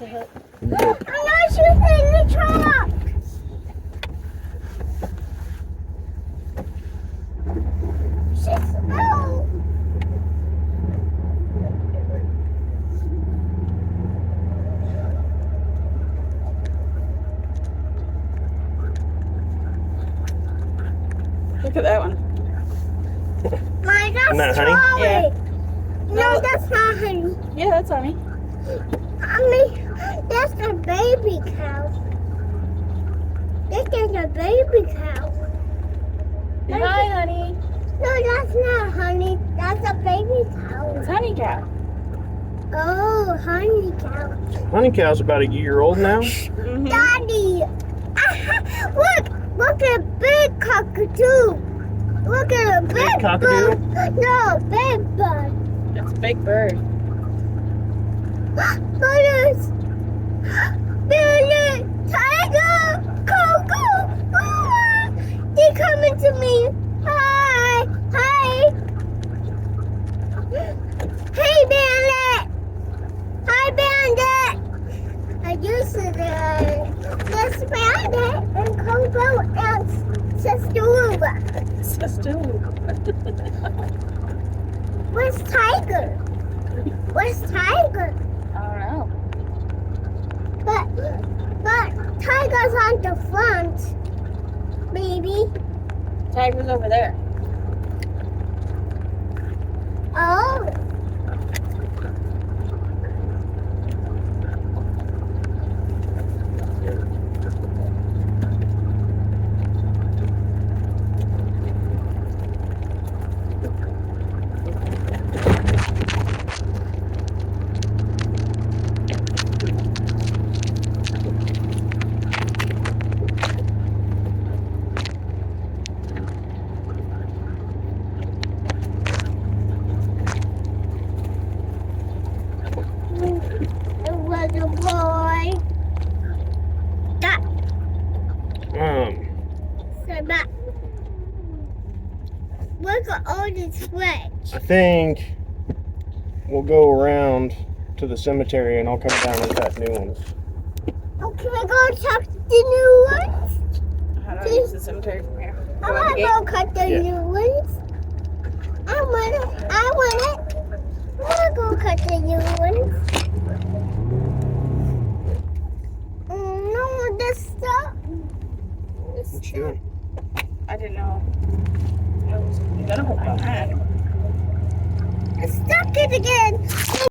to help. Nope. I'm not shooting the truck. She's out. Look at that one. My, that's Isn't that honey? Charlie. Yeah. No, No. that's not honey. Yeah, that's honey. Honey, that's a baby cow. This is a baby cow. Hi, honey. No, that's not honey. That's a baby cow. It's honey cow. Oh, honey cow. Honey cow's about a year old now. Mm-hmm. Daddy, look at a big cockatoo. Look at a big cockatoo? bug. No, big bug. It's a big bird. Look at this. Billy, tiger, Coco. They're coming to me. Hi, hi. Hey, Bandit. Hi, Bandit. I used to this Bandit and Coco and Sister. Sister. Where's Tiger? Where's Tiger? I don't know. But Tiger's on the front, baby. Tiger's over there. Oh. It was a boy. That. So that. Look at all this fridge. I think we'll go around to the cemetery and I'll come down and cut new ones. Oh, can I go check the new ones? How do I use the cemetery from here? I Go out want the to gate? go cut the Yeah. new ones. I want it. I want to go cut the new ones.